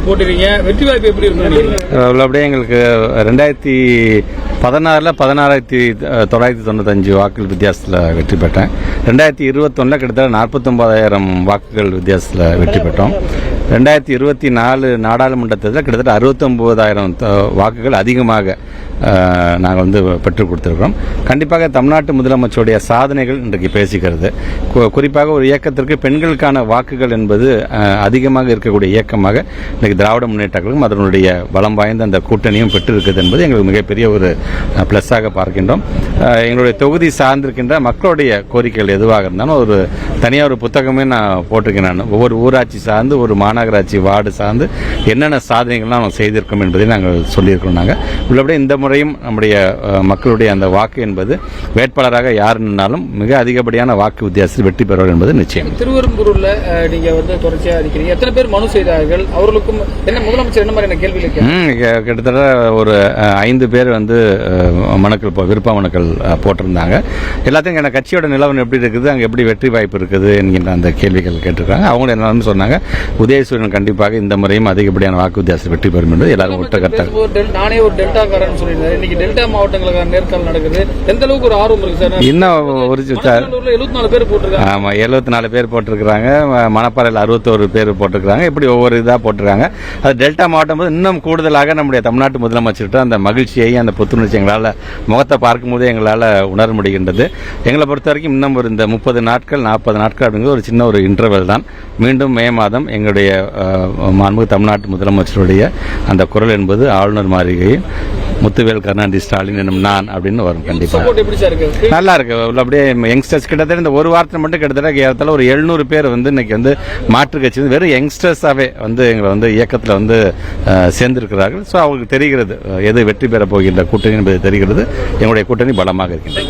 போட்டுறீங்க, வெற்றி வாய்ப்பு எப்படி இருக்கும்? அப்படியே எங்களுக்கு 2016 16,995 வாக்குகள் வித்தியாசத்தில் வெற்றி பெற்றேன். 2021 கிட்டத்தட்ட 49,000 வாக்குகள் வித்தியாசத்தில் வெற்றி பெற்றோம். 2024 நாடாளுமன்ற தேர்தலில் கிட்டத்தட்ட 69,000 வாக்குகள் அதிகமாக நாங்கள் பெற்றுக் கொடுத்துருக்கிறோம். கண்டிப்பாக தமிழ்நாட்டு முதலமைச்சருடைய சாதனைகள் இன்றைக்கு பேசுகிறது. குறிப்பாக ஒரு இயக்கத்திற்கு பெண்களுக்கான வாக்குகள் என்பது அதிகமாக இருக்கக்கூடிய இயக்கமாக இன்றைக்கு திராவிட முன்னேற்ற கழகம் அதனுடைய பலம் வாய்ந்த அந்த கூட்டணியும் பெற்றிருக்கிறது என்பது எங்களுக்கு மிகப்பெரிய ஒரு பிளஸ்ஸாக பார்க்கின்றோம். எங்களுடைய தொகுதி சார்ந்திருக்கின்ற மக்களுடைய கோரிக்கைகள் எதுவாக இருந்தாலும் ஒரு தனியாக ஒரு புத்தகமே நான் போட்டிருக்கேன். நான் ஒவ்வொரு ஊராட்சி சார்ந்து ஒரு மாநகராட்சி வார்டு சார்ந்து என்னென்ன சாதனைகள்லாம் நம்ம செய்திருக்கோம் என்பதை நாங்கள் சொல்லியிருக்கிறோம். நாங்கள் உள்ளபடியே இந்த முறையும் நம்முடைய மக்களுடைய அந்த வாக்கு என்பது வேட்பாளராக யார் நின்றாலும் மிக அதிகப்படியான வாக்கு வித்தியாசத்தில் வெற்றி பெறுவார் என்பது நிச்சயம். திருவெரும்பூர்ல நீங்க தொடர்ச்சியாக இருக்கிறீங்க, எத்தனை பேர் மனு செய்தார்கள்? அவர்களுக்கும் என்ன முதலமைச்சர் என்ன மாதிரியான கேள்வி? கிட்டத்தட்ட ஒரு 5 பேர் மனுக்கள் விருப்ப மனுக்கள் போட்டிருந்தாங்க. எல்லாத்தையும் எனக்கு கட்சியோட நிலவரம் எப்படி இருக்குது, அங்கே எப்படி வெற்றி வாய்ப்பு இருக்குது என்கின்ற அந்த கேள்விகள் கேட்டிருக்காங்க. அவங்க என்ன சொன்னாங்க, உதயசூரியன் கண்டிப்பாக இந்த முறையும் அதிகப்படியான வாக்கு வித்தியாசத்தில் வெற்றி பெறும் என்று எல்லாரும் ஒட்ட கருத்தாக. நானே ஒரு டெல்டா காரன் சொல்லியிருந்தேன். இன்னைக்கு டெல்டா மாவட்டங்களுக்கான நேர்காணல் நடக்குது. எந்த அளவுக்கு ஒரு ஆர்வம் இருக்கு சார்? இன்னும் ஒரு 74 பேர் போட்டிருக்காங்க. ஆமா, 74 பேர் போட்டிருக்கிறாங்க. மணப்பாறையில் 61 பேர் போட்டிருக்காங்க. இப்படி ஒவ்வொரு இதாக போட்டிருக்காங்க. அது டெல்டா மாவட்டம் இன்னும் கூடுதலாக நம்முடைய தமிழ்நாட்டு முதலமைச்சர்கிட்ட அந்த மகிழ்ச்சியை அந்த புத்துணர்ச்சி எங்களால் முகத்தை பார்க்கும்போது எங்களால் உணர முடிகின்றது. எங்களை பொறுத்த வரைக்கும் இன்னும் ஒரு இந்த 30 நாட்கள் 40 நாட்கள் அப்படிங்கிறது ஒரு சின்ன ஒரு இன்டர்வல் தான். மீண்டும் மே மாதம் எங்களுடைய மாண்புமிகு தமிழ்நாட்டு முதலமைச்சருடைய அந்த குரல் என்பது ஆளுநர் மாளிகையில் முத்துவேல் கருணாநிதி ஸ்டாலின் என்னும் நான் அப்படின்னு வரும். கண்டிப்பாக நல்லா இருக்கு. அப்படியே யங்ஸ்டர்ஸ் கிட்டத்தட்ட இந்த ஒரு வாரத்தில் மட்டும் கிட்டத்தட்ட ஏறத்தால ஒரு 700 பேர் இன்னைக்கு மாற்று கட்சி வெறும் யங்ஸ்டர்ஸாவே எங்களை இயக்கத்தில் சேர்ந்திருக்கிறார்கள். ஸோ அவங்களுக்கு தெரிகிறது எது வெற்றி பெற போகின்ற கூட்டணி என்பது தெரிகிறது. எங்களுடைய கூட்டணி பலமாக இருக்கின்றது.